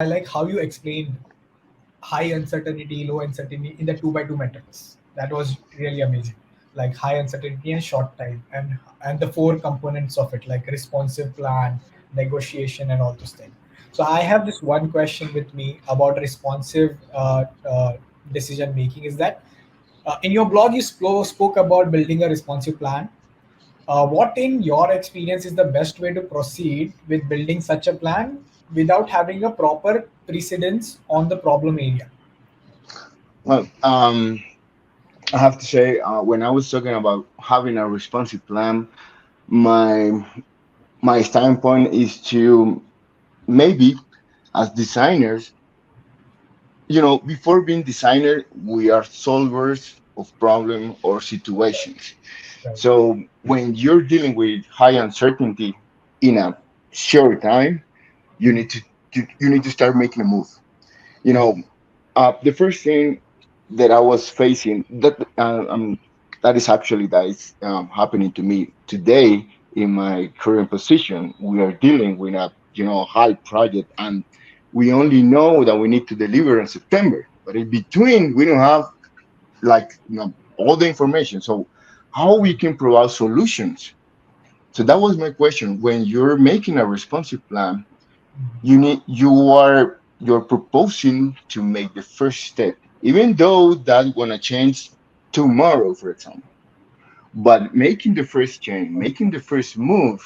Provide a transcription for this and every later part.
I like how you explained high uncertainty, low uncertainty in the 2 by 2 matrix. That was really amazing. Like high uncertainty and short time, and the four components of it, like responsive plan, negotiation, and all those things. So I have this one question with me about responsive decision making. Is that in your blog you spoke about building a responsive plan. What, in your experience, is the best way to proceed with building such a plan without having a proper precedence on the problem area? Well, I have to say, when I was talking about having a responsive plan, my my standpoint is to maybe as designers, before being designer, we are solvers of problem or situations. Right. So when you're dealing with high uncertainty in a short time, you need to start making a move. You Right. know, the first thing that I was facing that is actually that is happening to me today in my current position. We are dealing with a high project, and we only know that we need to deliver in September. But in between, we don't have like all the information. So how we can provide solutions? So that was my question. When you're making a responsive plan, you're proposing to make the first step, even though that's gonna change tomorrow, for example. But making the first change, making the first move,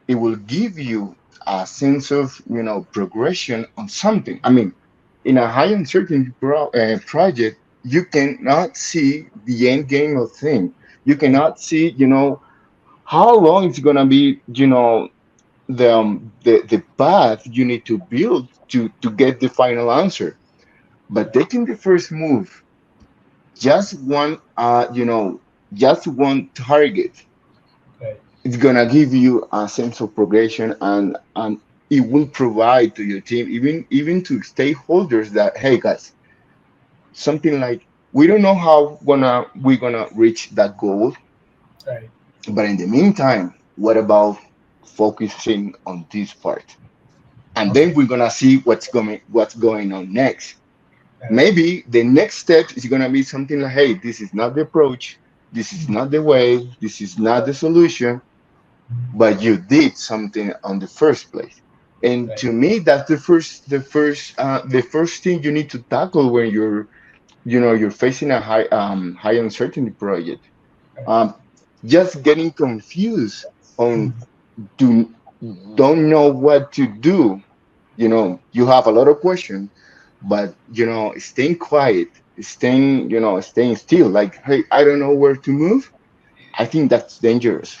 it will give you a sense of progression on something. I mean, in a high uncertainty project, you cannot see the end game of thing. You Right. cannot see how long it's gonna be. The path you need to build to get the final answer. But Right. taking the first move, just one target, Right. it's gonna give you a sense of progression, and it will provide to your team, even to stakeholders, that hey guys, something like we don't know how we're gonna reach that goal, Right. but in the meantime, what about focusing on this part? And Okay. then we're gonna see what's going on next. Right. Maybe the next step is gonna be something like, hey, this is not the approach, this is not the way, this is not the solution, but you did something on the first place. And Right. to me, that's the first thing you need to tackle when you're facing a high uncertainty project. Right. Um, just getting confused on do don't know what to do. You have a lot of questions, but staying quiet, staying still, like, hey, I don't know where to move. I think that's dangerous.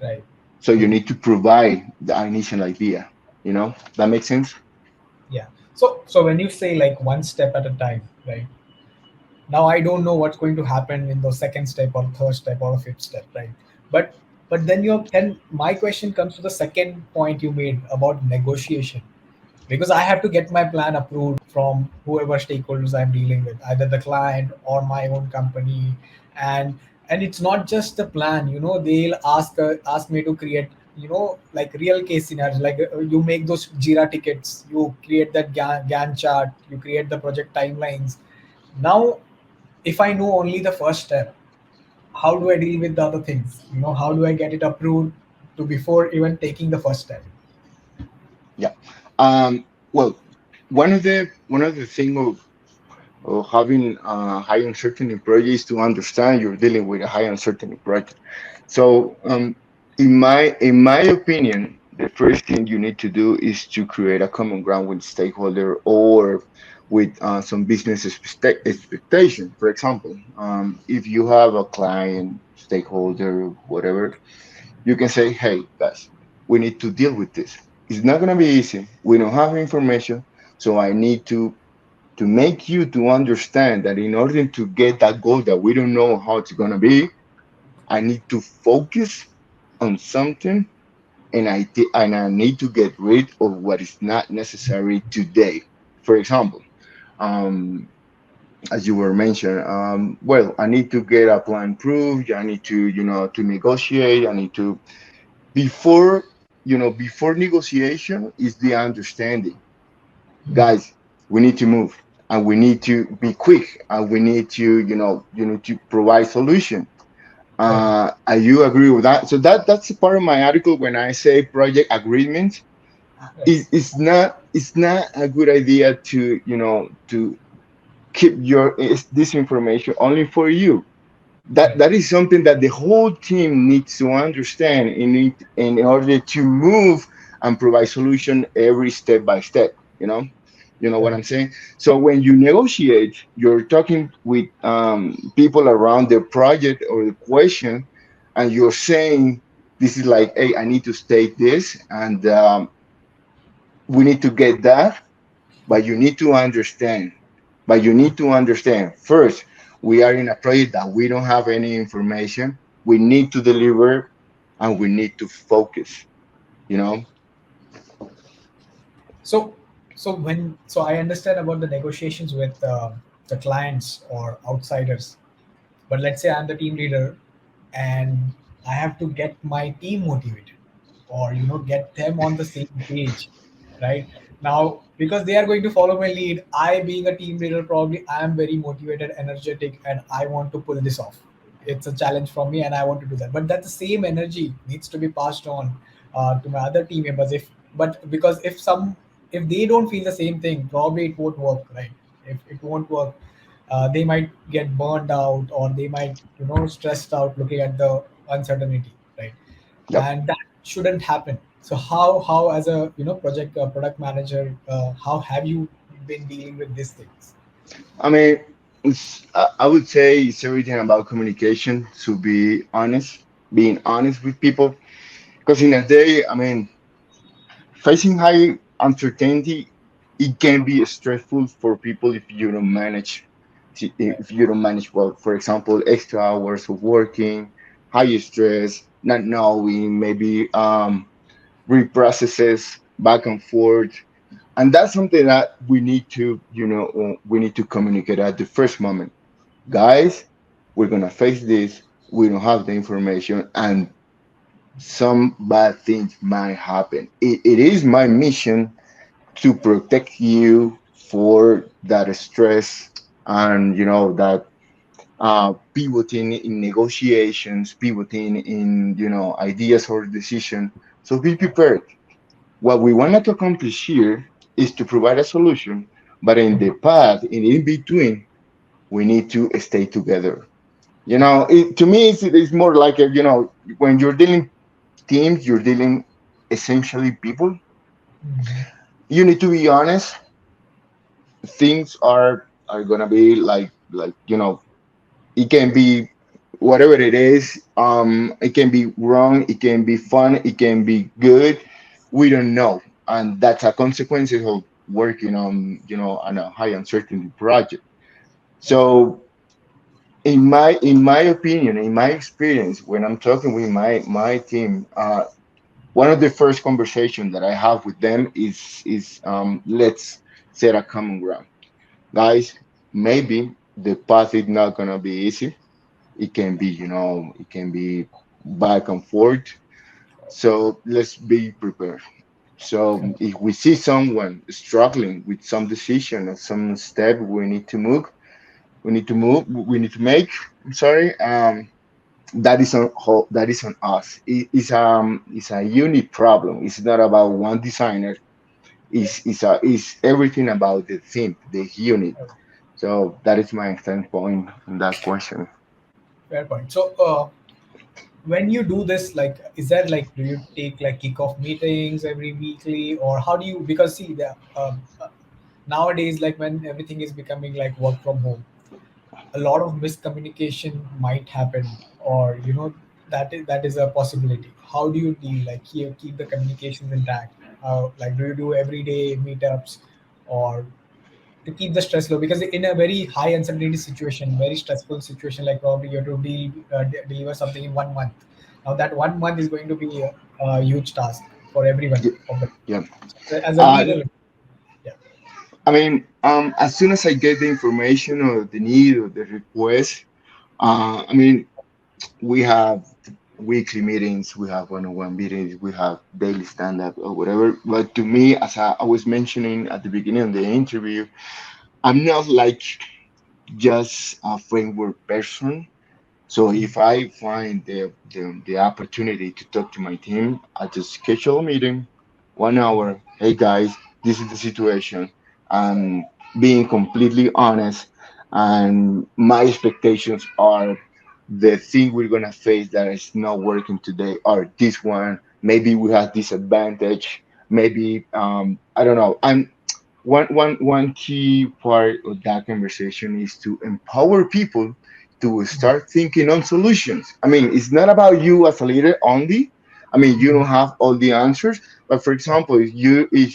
Right. So you True. need to provide the initial idea. That makes sense. Yeah. So when you say like one step at a time, right? Now I don't know what's going to happen in the second step or third step or fifth step, right? But then my question comes to the second point you made about negotiation, because I have to get my plan approved from whoever stakeholders I'm dealing with, either the client or my own company. And it's not just the plan, they'll ask me to create, like real case scenarios, like you make those Jira tickets, you create that Gantt chart, you create the project timelines. Now, if I know only the first step, how do I deal with the other things? How do I get it approved to before even taking the first step? Yeah. Well, one of the thing of having a high uncertainty project is to understand you're dealing with a high uncertainty project. So, in my opinion, the first thing you need to do is to create a common ground with stakeholder, or with some business expectation. For example, if you have a client, stakeholder, whatever, you can say, hey guys, we need to deal with this. It's not going to be easy. We don't have information. So I need to make you to understand that in order to get that goal that we don't know how it's going to be, I need to focus on something, and I need to get rid of what is not necessary today. For example, um, as you were mentioning, well, I need to get a plan approved. I need to negotiate. I need to before before negotiation is the understanding. Guys, we need to move, and we need to be quick, and we need to, you need to provide solution. Right. You agree with that? So that's a part of my article when I say project agreement. Right. It's not a good idea to, to keep this information only for you. that Right. that is something that the whole team needs to understand in order to move and provide solution every step by step. You know what Right. I'm saying. So when you negotiate, you're talking with people around the project or the question, and you're saying, this is like, hey, I need to state this, and we need to get that, but you need to understand first, we are in a project that we don't have any information. We need to deliver, and we need to focus, you know. So, so I understand about the negotiations with the clients or outsiders. But let's say I'm the team leader, and I have to get my team motivated, or get them on the same page, right? Now, because they are going to follow my lead, I, being a team leader, probably I am very motivated, energetic, and I want to pull this off. It's a challenge for me, and I want to do that. But that the same energy needs to be passed on to my other team members. If but because if they don't feel the same thing, probably it won't work, right? If it won't work, they might get burned out, or they might stressed out looking at the uncertainty, right? Yep. And that shouldn't happen. So how as a project product manager, how have you been dealing with these things? I mean, I would say it's everything about communication, to be honest, being honest with people. Because in a day, I mean, facing high uncertainty, it can be stressful for people if you don't manage, Right. if you don't manage well. For example, extra hours of working, high stress, not knowing, maybe reprocesses back and forth, and that's something that we need to communicate at the first moment. Guys, we're gonna face this. We don't have the information, and some bad things might happen. It is my mission to protect you for that stress, and that pivoting in negotiations, pivoting in ideas or decision. So be prepared. What we wanted to accomplish here is to provide a solution, but in the path, in between, we need to stay together. To me, it's more like when you're dealing teams, you're dealing essentially people. Mhm. You need to be honest. Things are gonna be like it can be whatever it is. It can be wrong, it can be fun, it can be good. We don't know, and that's a consequence of working on a high uncertainty project. Right. So in my opinion, in my experience, when I'm talking with my team, one of the first conversations that I have with them is let's set a common ground. Guys, maybe the path is not gonna be easy. It can be, it can be back and forth. So let's be prepared. So Okay. if we see someone struggling with some decision or some step we need to make. I'm sorry. That is on us. It's a unique problem. It's not about one designer. It's everything about the theme, the unit. So that is my standpoint on that question. Fair point. So, when you do this, like, is that like, do you take like kickoff meetings every weekly, or how do you? Because see, nowadays, like when everything is becoming like work from home, a lot of miscommunication might happen, or that is a possibility. How do you deal, like, keep the communications intact? Like, do you do everyday meetups, or to keep the stress low? Because in a very high uncertainty situation, very stressful situation, like probably you have to deliver something in 1 month. Now that 1 month is going to be a huge task for everyone Yeah. of the, Yeah. as a Uh, leader. Yeah. I mean, as soon as I get the information or the need or the request, I mean, we have. weekly meetings, we have one-on-one meetings, we have daily stand-up or whatever. But to me, as I was mentioning at the beginning of the interview, I'm not like just a framework person. So if I find the opportunity to talk to my team, I just schedule a meeting, 1 hour. Hey guys, this is the situation. I'm being completely honest, and my expectations are the thing we're gonna face that is not working today, or this one. Maybe we have disadvantage. Maybe I don't know. One key part of that conversation is to empower people to start thinking on solutions. I mean, it's not about you as a leader only. I mean, you don't have all the answers, but for example, if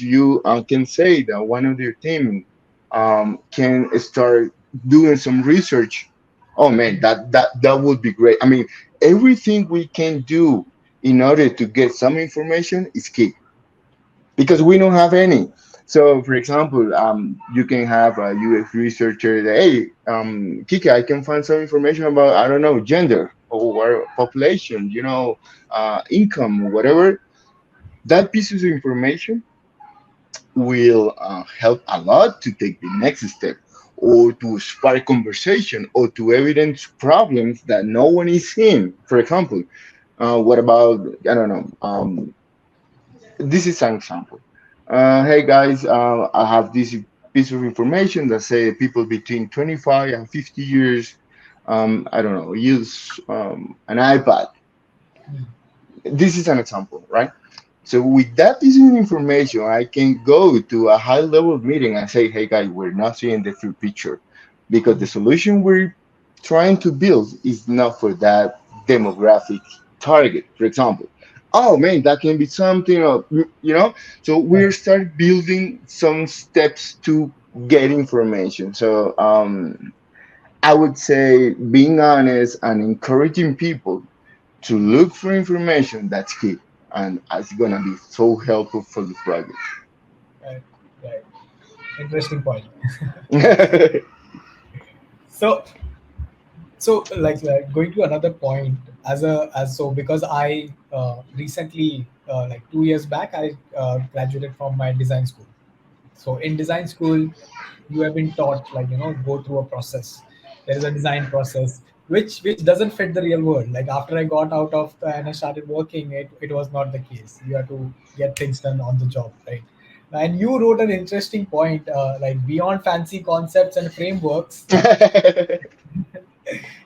you can say that one of your team can start doing some research, oh man, that would be great. I mean, everything we can do in order to get some information is key because we don't have any. So, for example, you can have a UX researcher that, hey, Kike, I can find some information about, I don't know, gender or population, income, whatever. That piece of information will help a lot to take the next step or to spark conversation or to evidence problems that no one is seeing. For example, what about, I don't know, this is an example. Hey guys, I have this piece of information that say people between 25 and 50 years, I don't know, use an iPad. This is an example, right? So with that piece of information, I can go to a high level meeting and say, hey guys, we're not seeing the full picture because the solution we're trying to build is not for that demographic target, for example. Oh man, that can be something, So we're start building some steps to get information. So I would say being honest and encouraging people to look for information, that's key, and it's gonna be so helpful for the project. Right, right. Interesting point. So, going to another point, as so because I recently, like 2 years back, I graduated from my design school. So in design school, you have been taught, like, go through a process. There is a design process which doesn't fit the real world. Like after I got out of and I started working, it was not the case. You have to get things done on the job, right? And you wrote an interesting point, like beyond fancy concepts and frameworks,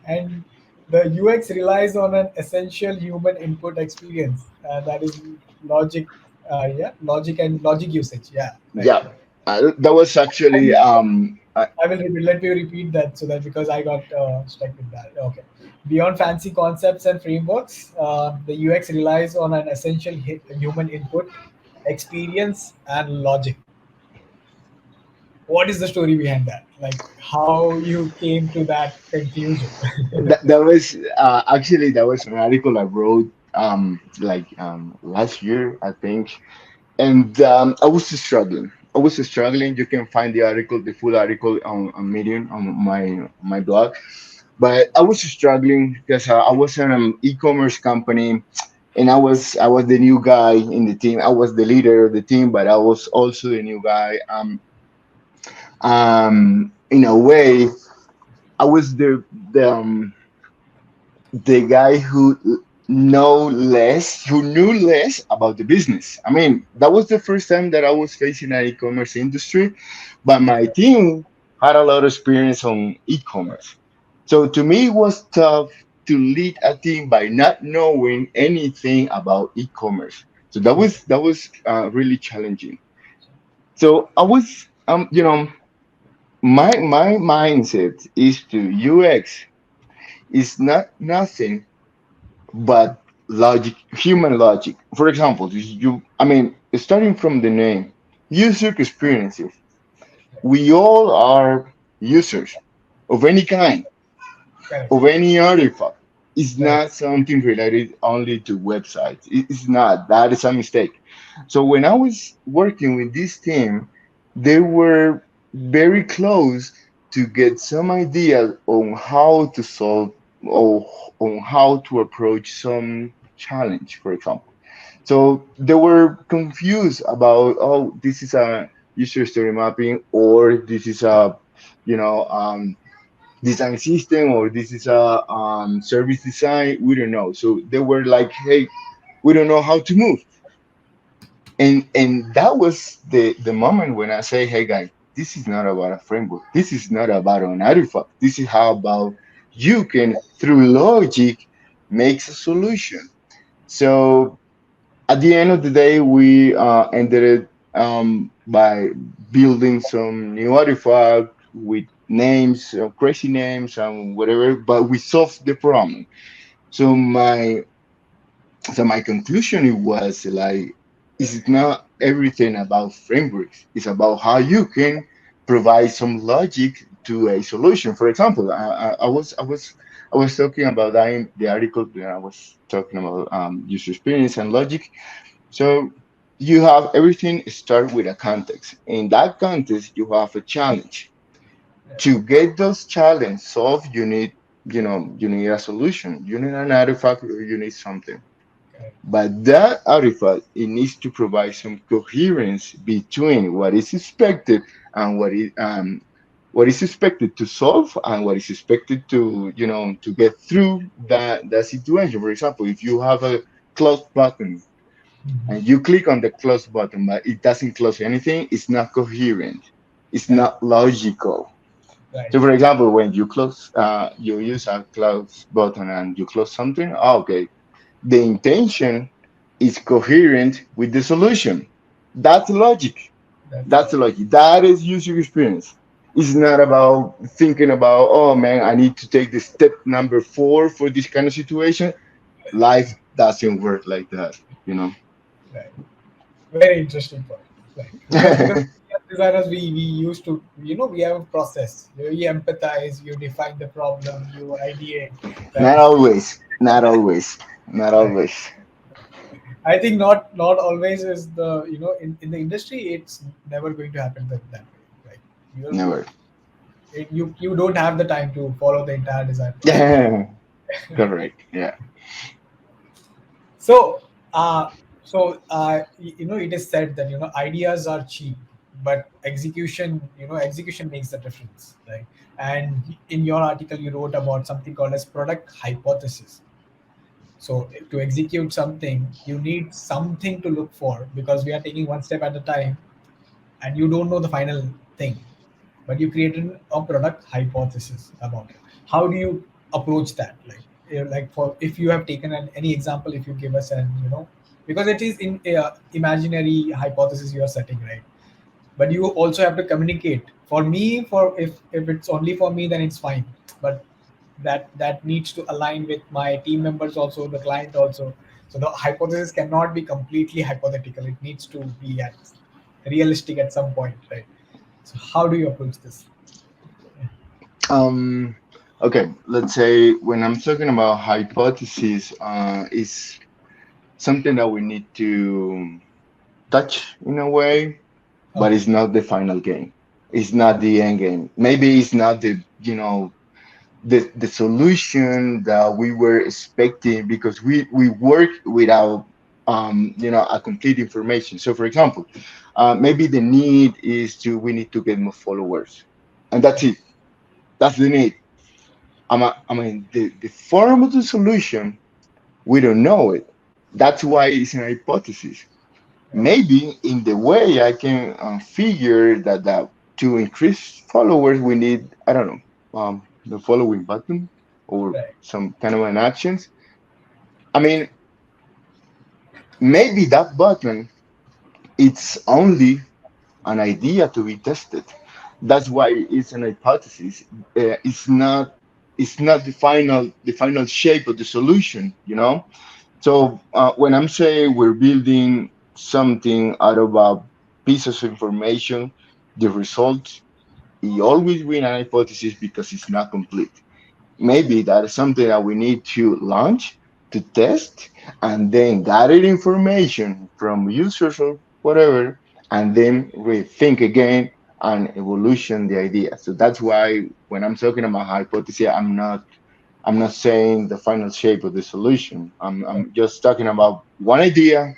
and the UX relies on an essential human input experience, that is logic. Yeah, logic usage. Yeah, right. Yeah, that was And actually I will let me repeat that, so that because I got stuck with that. Okay. Beyond fancy concepts and frameworks, the UX relies on an essential human input, experience, and logic. What is the story behind that? Like how you came to that conclusion? that was actually that was an article I wrote last year, I think, and I was struggling. I was struggling. You can find the article, the full article on Medium on my blog. But I was struggling because I was in an e-commerce company, and I was the new guy in the team. I was the leader of the team, but I was also the new guy. In a way, I was the guy who knew less about the business. I mean, that was the first time that I was facing an e-commerce industry, but my team had a lot of experience on e-commerce. So to me, it was tough to lead a team by not knowing anything about e-commerce. So that was really challenging. So I was, my mindset is to UX is not nothing but logic, human logic. For example, I mean, starting from the name, user experiences. We all are users of any kind, Correct. of any artifact. It's Correct. not something related only to websites. It's not. That is a mistake. So when I was working with this team, they were very close to get some idea on how to solve or on how to approach some challenge, for example. So they were confused about, oh, this is a user story mapping, or this is a, you know, design system, or this is a service design. We don't know. So they were like, hey, we don't know how to move. And that was the moment when I say, hey guys, this is not about a framework. This is not about an artifact. This is how about you can through logic makes a solution. So at the end of the day, we ended it by building some new artifact with names, crazy names, and whatever. But we solved the problem. So my conclusion it was like, it's not everything about frameworks. It's about how you can provide some logic to a solution. For example, I was talking about that in the article when I was talking about user experience and logic. So you have everything start with a context. In that context, you have a challenge. Yeah. To get those challenges solved, you need a solution. You need an artifact, or you need something. Correct. But that artifact, it needs to provide some coherence between what is expected and what is expected to solve and what is expected to get through that situation. For example, if you have a close button Mhm. and you click on the close button, but it doesn't close anything, it's not coherent. It's Correct. not logical. Right. So, for example, when you use a close button and you close something, okay, the intention is coherent with the solution. That's logic. That's That's right. logic. That is user experience. It's not about thinking about, oh man, I need to take the step number 4 for this kind of situation. Life doesn't work like that, you know. Right. Very interesting point. Right. Because as designers we used to, we have a process. You empathize, you define the problem, you ideate. Not Right. always. Not always. Not Right. always. I think not always is in the industry it's never going to happen that way. Right. You Never. you don't have the time to follow the entire design process. Yeah. Correct. Yeah. So, it is said that ideas are cheap, but execution makes the difference, right? And in your article, you wrote about something called as product hypothesis. So, to execute something, you need something to look for because we are taking one step at a time, and you don't know the final thing, but you created a product hypothesis about it. How do you approach that? Like for if you have taken any example, if you give us an because it is in imaginary hypothesis you are setting, right? But you also have to communicate. For me, for if it's only for me, then it's fine. But that needs to align with my team members also, the client also. So the hypothesis cannot be completely hypothetical. It needs to be at realistic at some point, right? So how do you approach this? Um. Okay. Let's say when I'm talking about hypotheses, is something that we need to touch in a way, but Okay. it's not the final game. It's not the end game. Maybe it's not the solution that we were expecting because we work without a complete information. So for example, maybe the need is to we need to get more followers, and that's it. That's the need. I mean the form of the solution, we don't know it. That's why it's an hypothesis. Right. Maybe in the way I can figure that to increase followers, we need, I don't know, the following button or Right. some kind of an actions. I mean, maybe that button, it's only an idea to be tested. That's why it's an hypothesis. It's not the final shape of the solution, you know. So when I'm saying we're building something out of a piece of information, the results it always win an hypothesis because it's not complete. Maybe that is something that we need to launch to test and then gather information from users or whatever, and then rethink again and evolution the idea. So that's why when I'm talking about hypothesis, I'm not I'm not saying the final shape of the solution. Right. I'm just talking about one idea.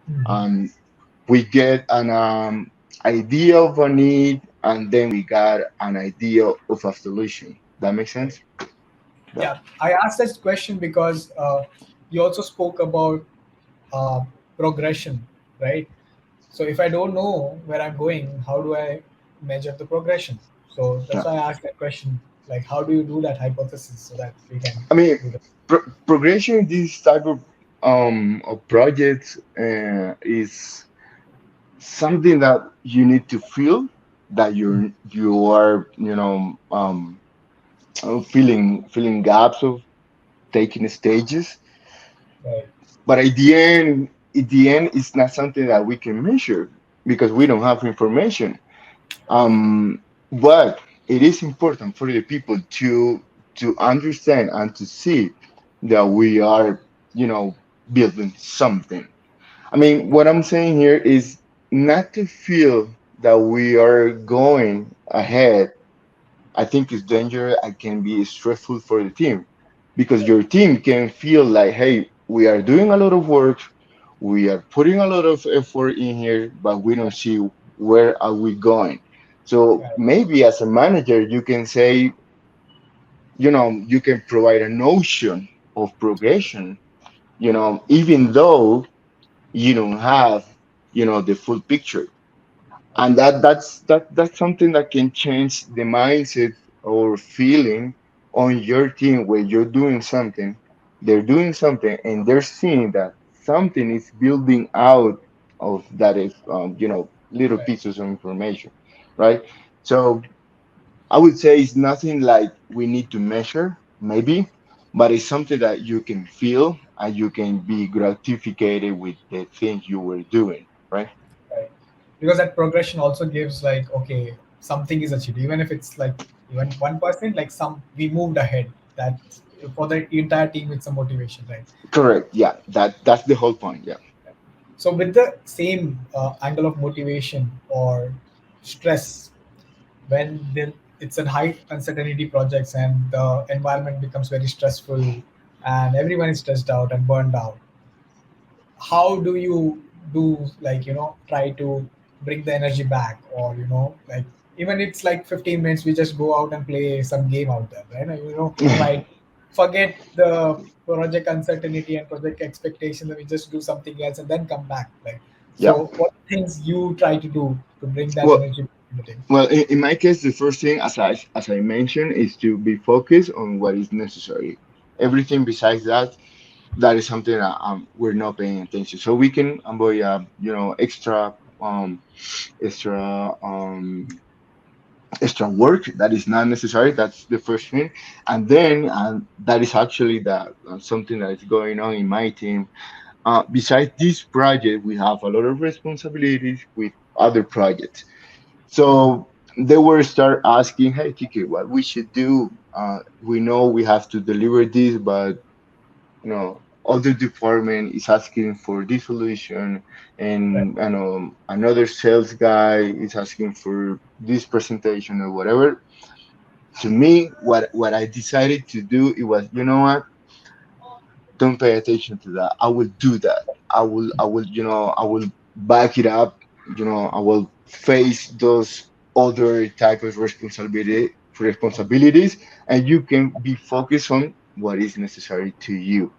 Mhm. Um, we get an idea of a need, and then we got an idea of a solution. That makes Right. sense? Yeah. Yeah, I asked this question because you also spoke about uh, progression, right? So if I don't know where I'm going, how do I measure the progression? So that's Yeah. why I asked that question. Like, how do you do that hypothesis so that we can I mean, do that? progression in this type of projects is something that you need to feel that Mhm. you are filling gaps of taking stages, Right, but at the end it's not something that we can measure because we don't have information. right, But it is important for the people to understand and to see that we are, building something. I mean, what I'm saying here is not to feel that we are going ahead. I think it's dangerous and can be stressful for the team because right, your team can feel like, hey, we are doing a lot of work, we are putting a lot of effort in here, but we don't see where are we going. So right, maybe as a manager, you can say, you can provide a notion of progression, even though you don't have, the full picture. And that's something that can change the mindset or feeling on your team where you're doing something, they're doing something, and they're seeing that something is building out of that is little right, pieces of information, right? So I would say it's nothing like we need to measure, maybe, but it's something that you can feel and you can be gratified with the thing you were doing, right? right. Because that progression also gives like, okay, something is achieved, even if it's like even 1%, like some we moved ahead. That for the entire team, it's a motivation, right? Correct. Yeah, that's the whole point. Yeah. So with the same angle of motivation or stress, when it's a high uncertainty projects and the environment becomes very stressful and everyone is stressed out and burned out, how do you do, like, try to bring the energy back, or like, even it's like 15 minutes, we just go out and play some game out there, right? And, try forget the project uncertainty and project expectations, and we just do something else and then come back, like, Yeah. so what things you try to do to bring that Well, energy back to the team? well, in my case, the first thing, as I mentioned, is to be focused on what is necessary. Everything besides that, that is something that we're not paying attention. So we can avoid, extra extra work that is not necessary. That's the first thing, and then that is actually that something that is going on in my team. Besides this project, we have a lot of responsibilities with other projects. So they were start asking, "Hey, Kike, what we should do? We know we have to deliver this, but other department is asking for this solution, Right, and another sales guy is asking for this presentation or whatever." To me, what I decided to do, it was, what? Don't pay attention to that. I will do that. I will back it up. I will face those other type of responsibilities, and you can be focused on what is necessary to you.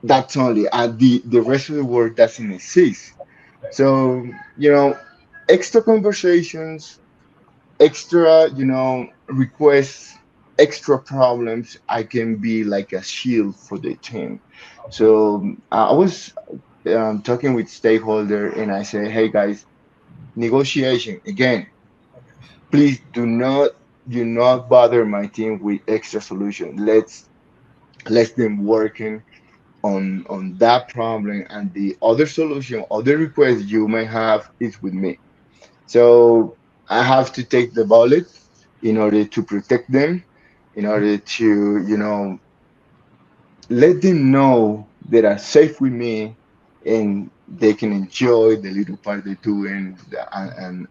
That's only. And the rest of the work doesn't exist. right, So, extra conversations, extra, requests, extra problems, I can be like a shield for the team. okay, So I was talking with stakeholder, and I say, hey guys, negotiation again. okay, Please do not bother my team with extra solution. Let's them working on that problem, and the other solution, other request you may have is with me. So I have to take the bullet in order to protect them, in order to, let them know they are safe with me, and they can enjoy the little part they're doing, and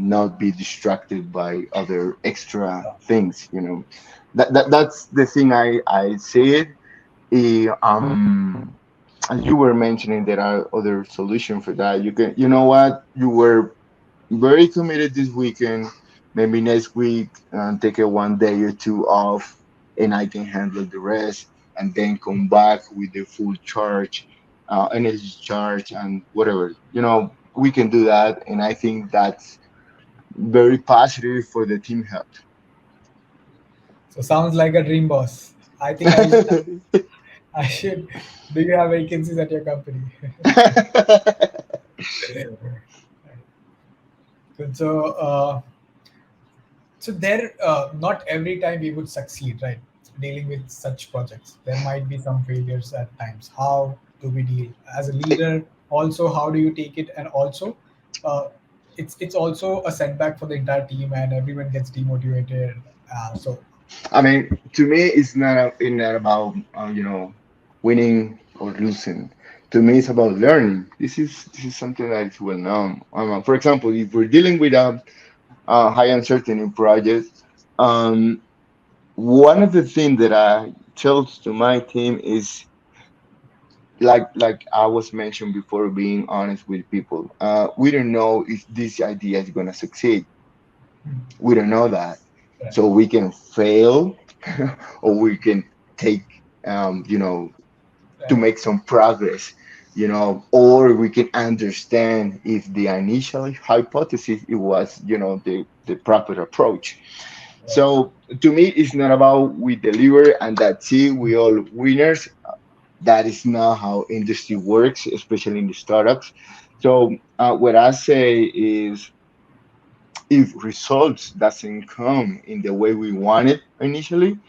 not be distracted by other extra things, you know. That's the thing I see it. As you were mentioning, there are other solutions for that. You can, you know what, you were very committed this weekend. Maybe next week, take a 1 day or two off, and I can handle the rest, and then come back with the full charge, energy charge, and whatever. You know, we can do that, and I think that's very positive for the team So sounds like a dream, boss. I think I should. Do you have vacancies at your company? health. Good. So there, not every time we would succeed, right? Dealing with such projects, there might be some failures at times. How do we deal as a leader? Also, how do you take it? And also, uh, it's also a setback for the entire team, and everyone gets demotivated. So I mean, to me, it's not about winning or losing. To me, it's about learning. This is something that is well known. For example, if we're dealing with a high uncertainty project, um, one of the things that I tell to my team is, like I was mentioned before, being honest with people. We don't know if this idea is gonna succeed. We don't know that, right, so we can fail, or we can take, to right, make some progress, or we can understand if the initial hypothesis it was, the proper approach. right, So to me, it's not about we deliver and that's it, we all winners. That is not how industry works, especially in the startups. So what I say is, if results doesn't come in the way we want it initially,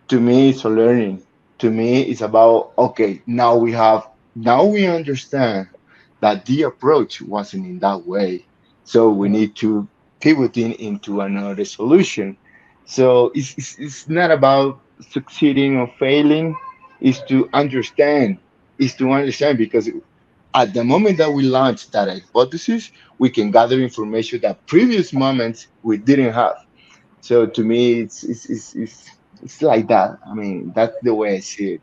to me it's a learning. To me it's about, okay, now we understand that the approach wasn't in that way, so we right, need to pivot into another solution. So it's not about succeeding or failing. It's to understand. It's to understand, because at the moment that we launch that hypothesis, we can gather information that previous moments we didn't have. So to me, it's like that. I mean, that's the way I see it.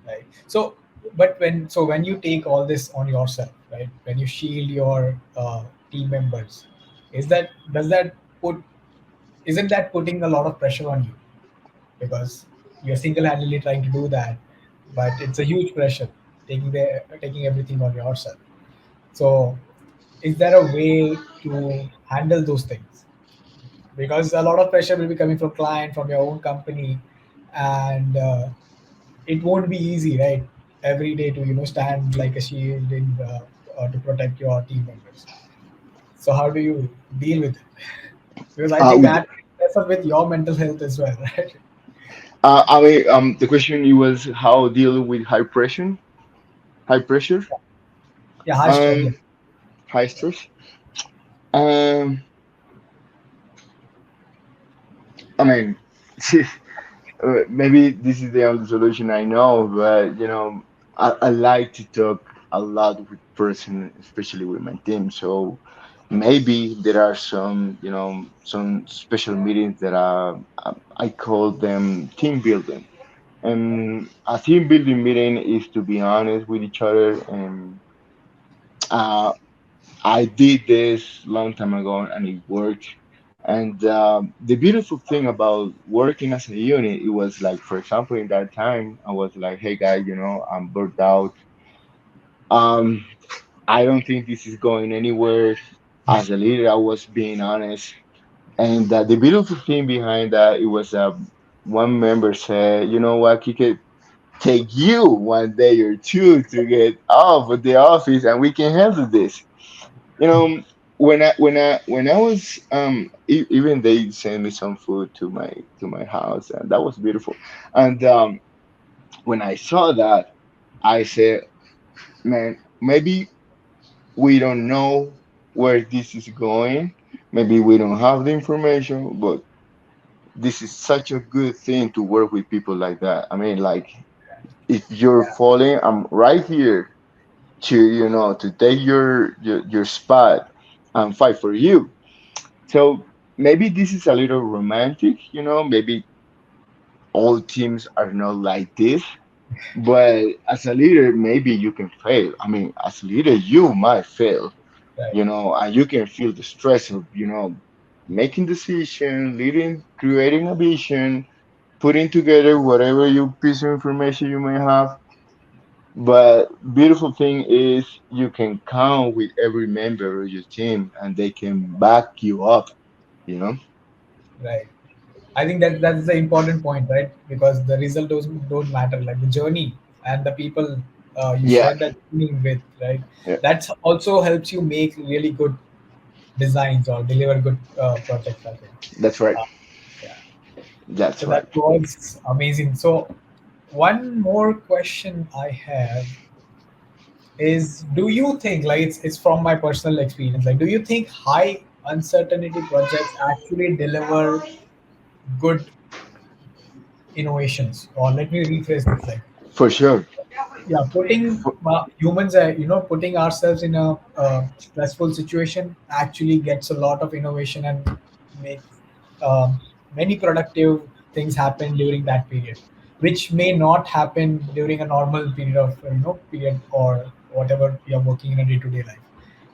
right. So, but when you take all this on yourself, right? When you shield your team members, does that put isn't that putting a lot of pressure on you, because you're single-handedly trying to do that, but it's a huge pressure taking everything on yourself. So is there a way to handle those things? Because a lot of pressure will be coming from client, from your own company, and it won't be easy, right? Every day to stand like a shield to protect your team members. So how do you deal with it? Because I think Uh, that mess up with your mental health as well, right? I mean, the question you was how deal with high pressure, Yeah, high stress. Yeah. um, high stress. Um, I mean, maybe this is the only solution I know, but I like to talk a lot with person, especially with my team. So maybe there are some special meetings that I call them team building. And a team building meeting is to be honest with each other. And uh, I did this long time ago, and it worked. And the beautiful thing about working as a unit, it was like, for example, in that time, I was like, "Hey, guys, I'm burnt out. Um, I don't think this is going anywhere." As a leader, I was being honest. And the beautiful thing behind that, it was one member said, "You know what, Kike? Take you 1 day or two to get off of the office, and we can handle this." You know, when I was even they sent me some food to my house, and that was beautiful. And when I saw that, I said, man, maybe we don't know where this is going. Maybe we don't have the information, but this is such a good thing to work with people like that. I mean, like, if you're Yeah. falling, I'm right here. to, to take your spot and fight for you. So maybe this is a little romantic, maybe all teams are not like this, but as a leader, maybe you can fail. I mean, as a leader, you might fail, Right. and you can feel the stress of, making decision, leading, creating a vision, putting together whatever you piece of information you may have. But beautiful thing is you can count with every member of your team and they can back you up, you know? Right. I think that that's the important point, right? Because the result don't matter, like the journey and the people you Yeah, share that journey with, right? yeah, That also helps you make really good designs or deliver good projects, I think. that's right. Uh, yeah. That's So right. that was amazing. So one more question I have is, do you think, like it's from my personal experience, like do you think high uncertainty projects actually deliver good innovations? Or let me rephrase this, like For sure. yeah, putting For, humans putting ourselves in a stressful situation actually gets a lot of innovation and makes um, many productive things happen during that period, which may not happen during a normal period of period or whatever you're working in a day-to-day life.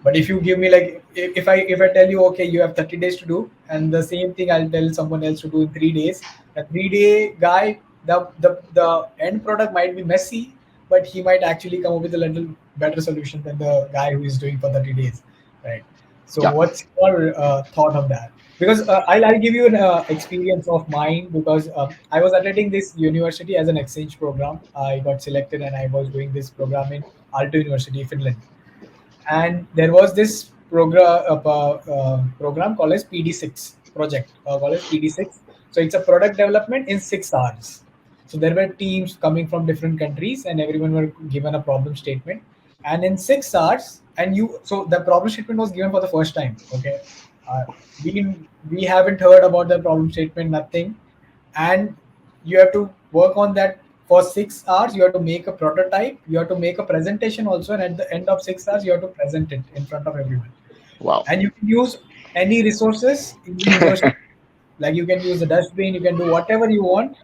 But if you give me, like, if I tell you, okay, you have 30 days to do, and the same thing I'll tell someone else to do in 3 days, a 3-day guy, the end product might be messy, but he might actually come up with a little better solution than the guy who is doing for 30 days, right? So yeah, what's your thought on that? Because I'll give you an experience of mine, because I was attending this university as an exchange program. I got selected and I was doing this program in Aalto University, Finland. And there was this program called as PD6 project, called as PD6. So it's a product development in 6 hours. So there were teams coming from different countries, and everyone were given a problem statement. And in 6 hours, and you so the problem statement was given for the first time. Okay, uh, we we haven't heard about the problem statement, nothing, and you have to work on that for 6 hours. You have to make a prototype, you have to make a presentation also, and at the end of 6 hours you have to present it in front of everyone. wow. And you can use any resources in the university, like you can use the dustbin, you can do whatever you want.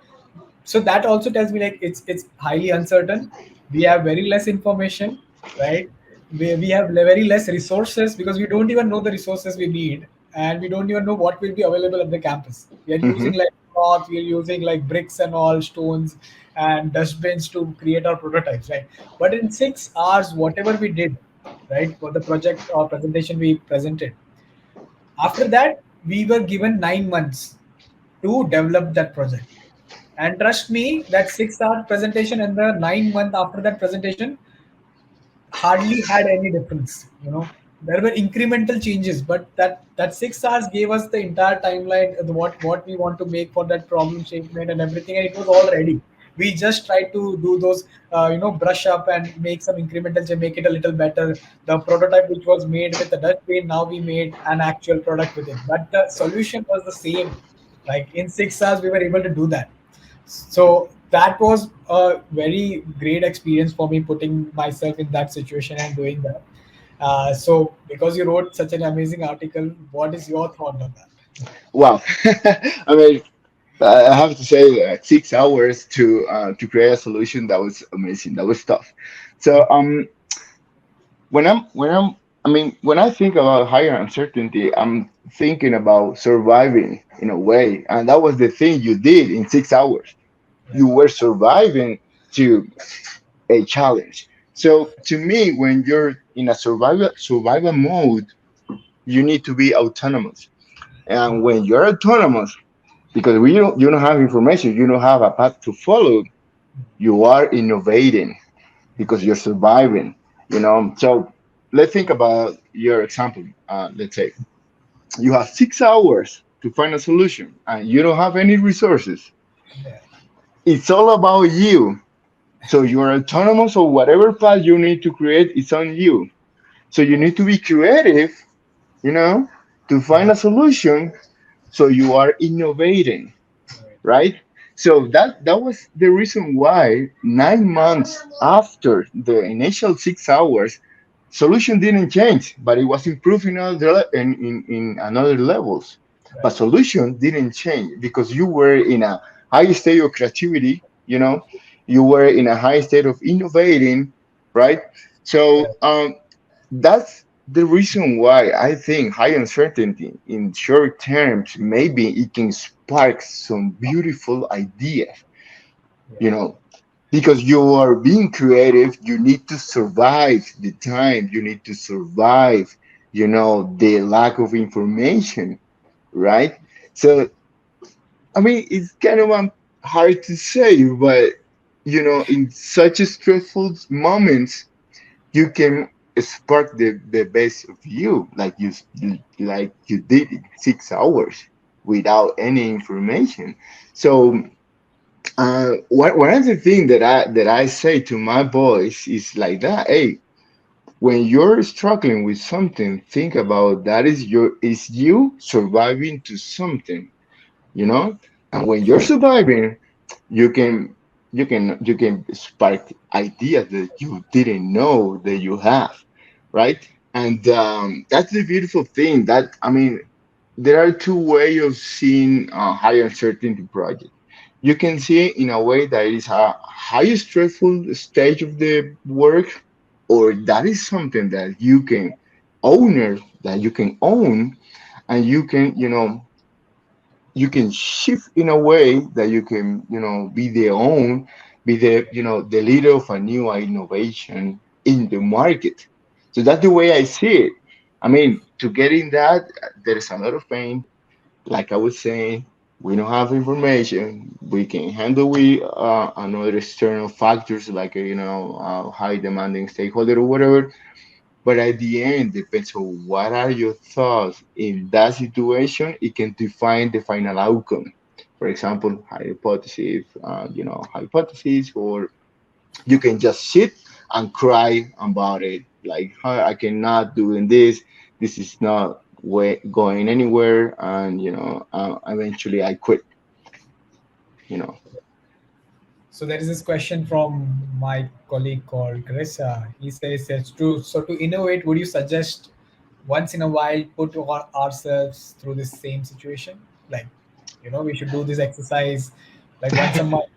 So that also tells me, like, it's highly uncertain. We have very less information, right? We have very less resources, because we don't even know the resources we need, and we don't even know what will be available at the campus. We are Hmm. using like rock, we are using like bricks and all stones and dustbins to create our prototypes, right? But in 6 hours, whatever we did, right, for the project or presentation we presented, after that we were given 9 months to develop that project. And trust me, that 6 hour presentation and the 9 month after that presentation hardly had any difference. There were incremental changes, but that 6 hours gave us the entire timeline, what we want to make for that problem statement and everything, and it was all ready. We just tried to do those, brush up and make some incremental change, make it a little better. The prototype which was made with the dustbin, now we made an actual product with it, but the solution was the same. Like in 6 hours, we were able to do that. So that was a very great experience for me, putting myself in that situation and doing that. So because you wrote such an amazing article, what is your thought on that? Wow. I mean, I have to say, 6 hours to create a solution, that was amazing. That was tough. So when I'm I mean, when I think about higher uncertainty, I'm thinking about surviving in a way, and that was the thing you did in 6 hours. Right. You were surviving to a challenge. So to me, when you're in a survival mode, you need to be autonomous. And when you're autonomous, because you don't have information, you don't have a path to follow, you are innovating because you're surviving. So let's think about your example. Let's say you have 6 hours to find a solution and you don't have any resources. Yeah. It's all about you. So you're autonomous, so whatever path you need to create is on you. So you need to be creative, you know, to find Right. a solution. So you are innovating, Right. right? So that was the reason why 9 months after the initial 6 hours, solution didn't change, but it was improving in another levels. But Right. solution didn't change because you were in a high state of creativity, you were in a high state of innovating, right? So Correct. that's the reason why I think high uncertainty in short terms, maybe it can spark some beautiful ideas, Yeah. you know, because you are being creative, you need to survive the time, you need to survive, the lack of information, right? So, I mean, it's kind of hard to say, but, in such a stressful moments, you can spark the best of you like you did in 6 hours without any information. So one of the things that I say to my boys is like that. Hey, when you're struggling with something, think about that is you surviving to something, and when you're surviving, you can you can spark ideas that you didn't know that you have, right? And that's the beautiful thing. That I mean, there are two ways of seeing high uncertainty project. You can see it in a way that it is a high stressful stage of the work, or that is something that you can own, and you can shift in a way that you can be the leader of a new innovation in the market. So that's the way I see it. I mean, to get in that, there is a lot of pain. Like I was saying, we don't have information. We can handle with another external factors like high demanding stakeholder or whatever. But at the end, depends on what are your thoughts in that situation. It can define the final outcome. For example, hypothesis, or you can just sit and cry about it. Like, "Huh, I cannot doing this. This is not going anywhere," and eventually I quit. You know. So there is this question from my colleague called Chris. He says it's true. So to innovate, would you suggest once in a while put ourselves through this same situation? Like, we should do this exercise like once a month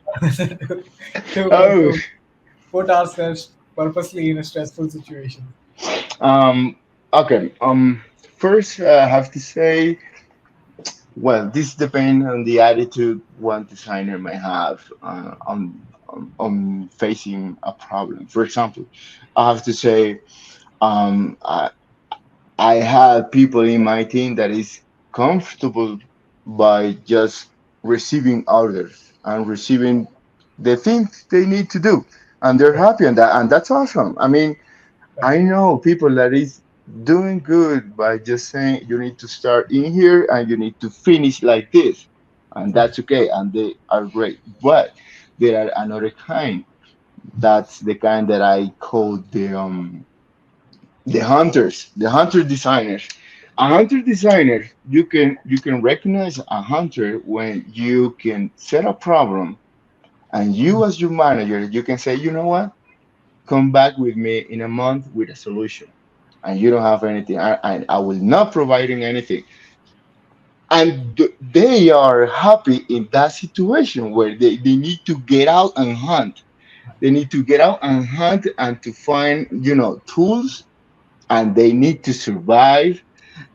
to, Oh, to put ourselves purposely in a stressful situation. um, okay. First, I have to say, well, this depends on the attitude one designer may have on facing a problem. For example, I have to say, um, I, I have people in my team that is comfortable by just receiving orders and receiving the things they need to do, and they're Right. happy on that, and that's awesome. I mean, Right. I know people that is doing good by just saying you need to start in here and you need to finish like this, and Right. that's okay, and they are great. But there are another kind. That's the kind that I call the hunters, the hunter designers. A hunter designer, you can recognize a hunter when you can set a problem, and you as your manager, you can say, you know what, come back with me in a month with a solution, and you don't have anything, I will not providing anything, and they are happy in that situation where they need to get out and hunt. They need to get out and hunt and to find tools, and they need to survive,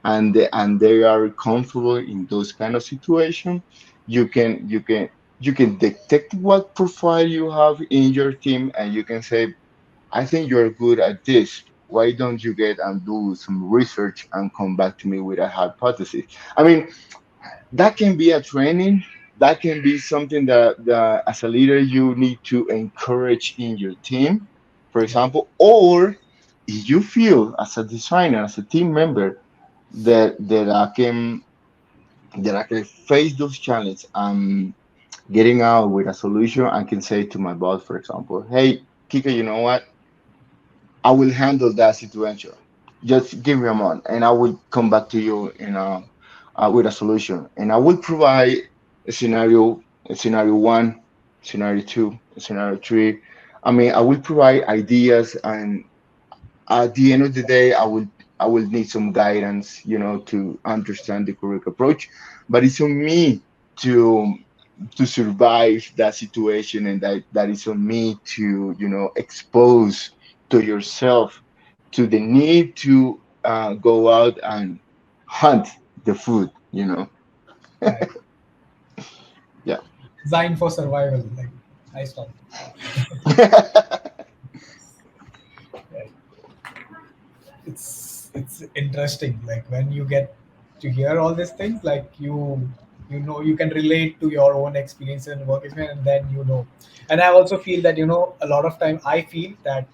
and they are comfortable in those kind of situation. You can detect what profile you have in your team, and you can say, I think you're good at this. Why don't you get and do some research and come back to me with a hypothesis? I mean, that can be a training. That can be something that as a leader you need to encourage in your team, for Right. example. Or if you feel as a designer, as a team member, that I can face those challenges and getting out with a solution, I can say to my boss, for example, hey, Kika, you know what? I will handle that situation. Just give me a month, and I will come back to you with a solution, and I will provide a scenario scenario one, scenario two, scenario three. I mean, I will provide ideas, and at the end of the day, I will need some guidance, to understand the correct approach. But it's on me to survive that situation, and that is on me to expose to yourself to the need to go out and hunt the food. Right. Yeah. Designed for survival. Like, nice talk. Right. It's interesting. Like when you get to hear all these things, like you can relate to your own experience and work experience, and then And I also feel that a lot of time I feel that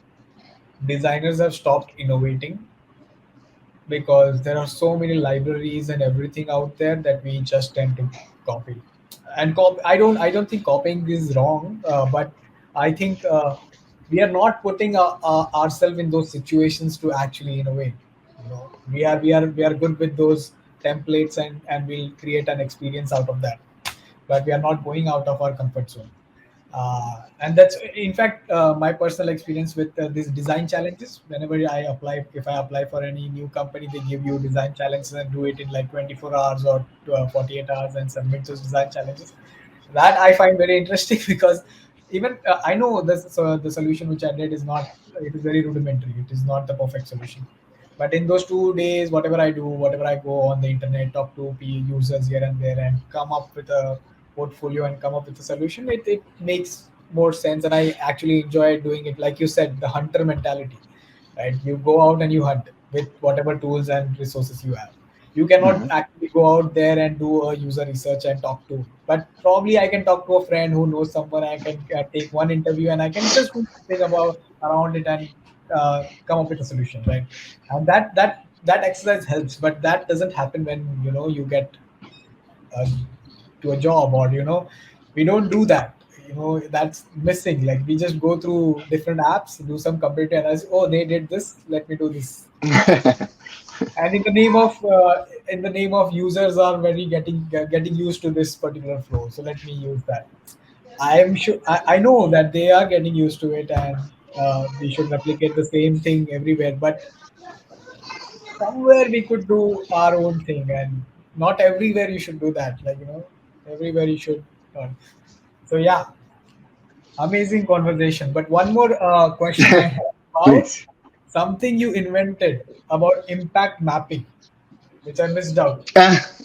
designers have stopped innovating because there are so many libraries and everything out there that we just tend to copy. And I don't think copying is wrong, but I think we are not putting ourselves in those situations to actually innovate. We are good with those templates, and we'll create an experience out of that, but we are not going out of our comfort zone. And that's in fact my personal experience with these design challenges. Whenever if I apply for any new company, they give you design challenges and do it in like 24 hours or 48 hours and submit those design challenges. That I find very interesting because even I know this, so the solution which I did is not, it is very rudimentary, it is not the perfect solution. But in those 2 days, whatever I do, whatever I go on the internet, talk to users here and there, and come up with a portfolio and come up with a solution, it makes more sense, and I actually enjoy doing it. Like you said, the hunter mentality, right? You go out and you hunt with whatever tools and resources you have. You cannot Mhm. actually go out there and do a user research and talk to, but probably I can talk to a friend who knows someone. I can take one interview and I can just do something about around it and come up with a solution, right? And that exercise helps, but that doesn't happen when you get uh, to a job, or we don't do that. That's missing. Like we just go through different apps, do some computer analysis. Oh, they did this, let me do this. And in the name of users are very getting used to this particular flow, so let me use that. I know that they are getting used to it, and we should replicate the same thing everywhere, but somewhere we could do our own thing, and not everywhere you should do that. Like everywhere you should not. So yeah, amazing conversation. But one more question I have about Please. something you invented about impact mapping, which I missed out.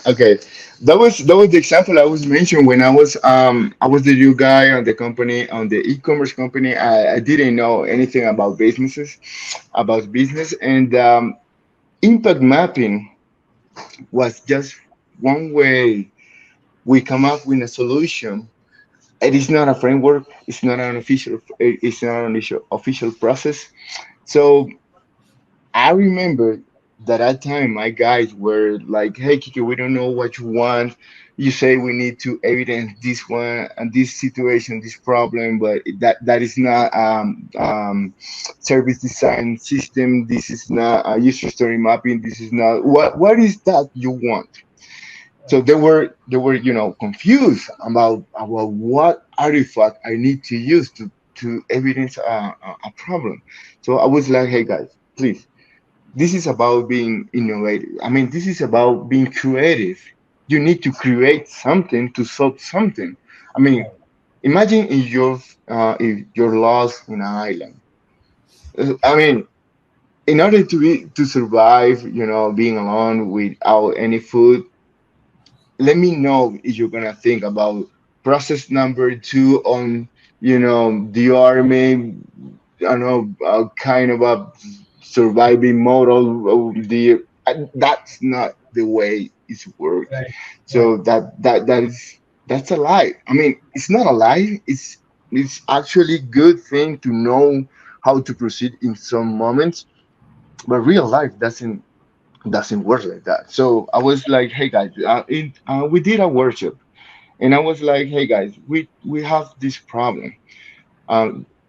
Okay, that was the example I was mentioning when I was the new guy on the company, on the e-commerce company. I didn't know anything about business, and impact mapping was just one way we come up with a solution. It is not a framework. It's not an official. It's not an official process. So I remember that at time my guys were like, "Hey, Kiki, we don't know what you want. You say we need to evidence this one and this situation, this problem, but that is not service design system. This is not user story mapping. This is not what is that you want?" So they were confused about what artifact I need to use to evidence a problem. So I was like, "Hey guys, please, this is about being innovative. I mean, this is about being creative. You need to create something to solve something. I mean, Right, imagine if you're lost in an island. I mean, in order to survive, being alone without any food, let me know if you're gonna think about process number two on the army. I don't know, kind of a surviving model of the. That's not the way it's work. right, right, So that's a lie. I mean, it's not a lie. It's actually good thing to know how to proceed in some moments, but real life doesn't work like that. So I was like, "Hey guys, we did a workshop, and I was like, "Hey guys, we have this problem."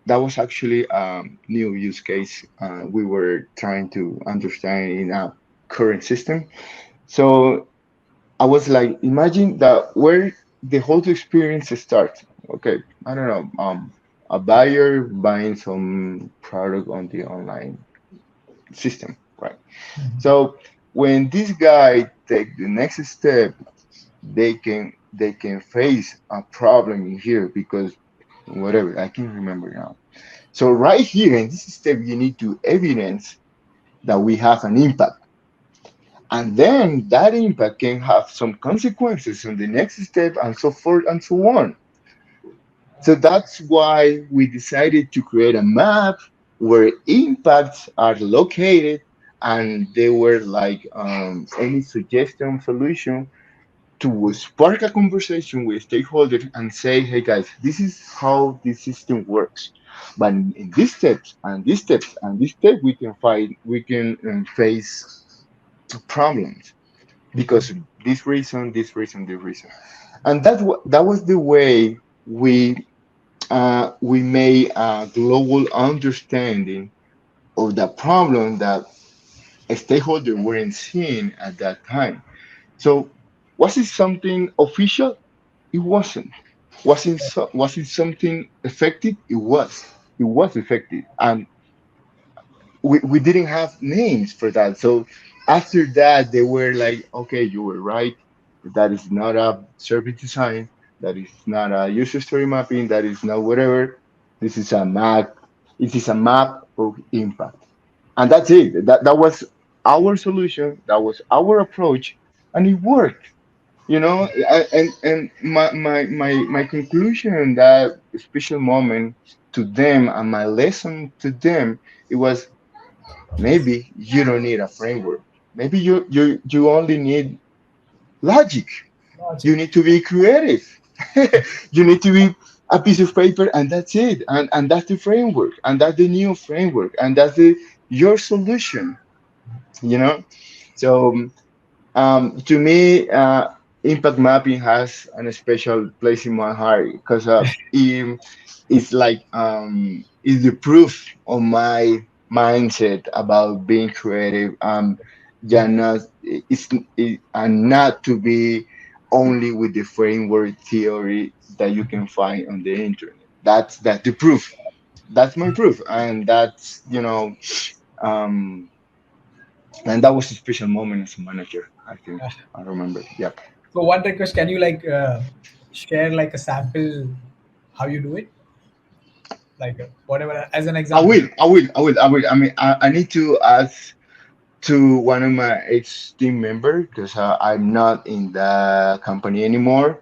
That was actually new use case we were trying to understand in our current system. So I was like, imagine that the whole experience starts. Okay, I don't know. A buyer buying some product on the online system, right? So when this guy take the next step, they can face a problem in here because whatever I can remember now. So right here in this step, you need to evidence that we have an impact, and then that impact can have some consequences on the next step, and so forth and so on. So that's why we decided to create a map where impacts are located, and they were like any suggestion solution to spark a conversation with stakeholders and say, hey guys, this is how the system works. But in these steps and these steps and this step, we can face problems because of this reason, this reason. And that was the way we made a global understanding of the problem that stakeholders weren't seeing at that time. So was it something official? It wasn't. Was it something effective? It was. It was effective, and we didn't have names for that. So after that, they were like, "Okay, you were right. That is not a service design. That is not a user story mapping. That is not whatever. This is a map. It is a map of impact." And that's it. That was our solution. That was our approach, and it worked. And my conclusion in that special moment to them, and my lesson to them, it was, maybe you don't need a framework. Maybe you only need logic. Logic. You need to be creative. You need to be a piece of paper, and that's it. And that's the framework, and that's the new framework, and that's the your solution. You know. So to me, impact mapping has a special place in my heart because it's like it's the proof of my mindset about being creative. Yeah, not and not to be only with the framework theory that you can find on the internet. That's the proof. That's my proof, and that's um, and that was a special moment as a manager. I think I remember. Yeah. So one request, can you like share like a sample how you do it, like whatever as an I example. will, I will, I will, I will. I mean, I need to ask to one of my ex team members because I'm not in the company anymore,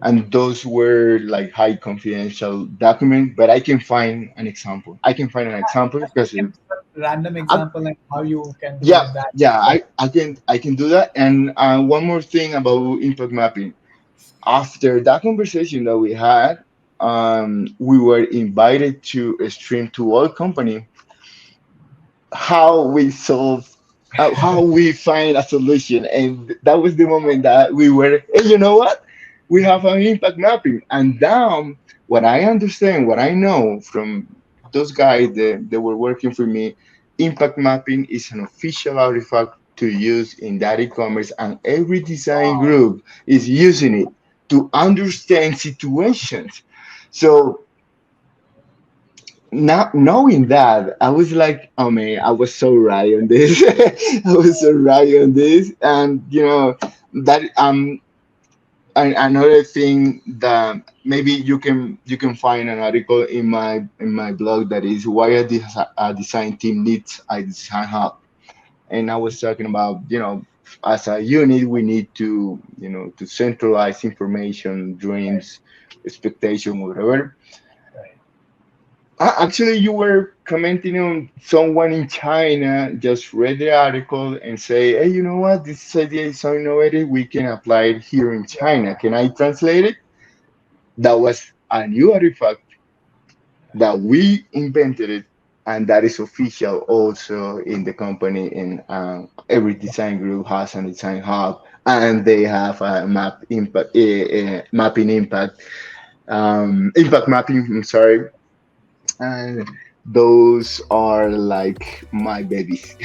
and those were like high confidential documents. But I can find an example. I can find an example because Give a random I, example like how you can do yeah, it that. yeah, I can do that. And one more thing about impact mapping. After that conversation that we had, we were invited to stream to all company how we solve how we find a solution, and that was the moment that we were, hey, you know what, we have an impact mapping. And now what I understand, what I know from those guys that were working for me, impact mapping is an official artifact to use in that e-commerce, and every design Wow. group is using it to understand situations. So not knowing that, I was like, oh man, I was so right on this. I was so right on this. And that another thing that maybe you can find an article in my blog that is why a design team needs a design hub. And I was talking about, as a unit, we need to centralize information, Right, dreams, expectation, whatever. right. Actually, you were commenting on someone in China just read the article and say, "Hey, you know what? This idea is so innovative. We can apply it here in China. Can I translate it?" That was a new artifact that we invented it, and that is official also in the company. And every design group has a design hub, and they have a mapping impact, impact mapping. I'm sorry, and those are like my babies.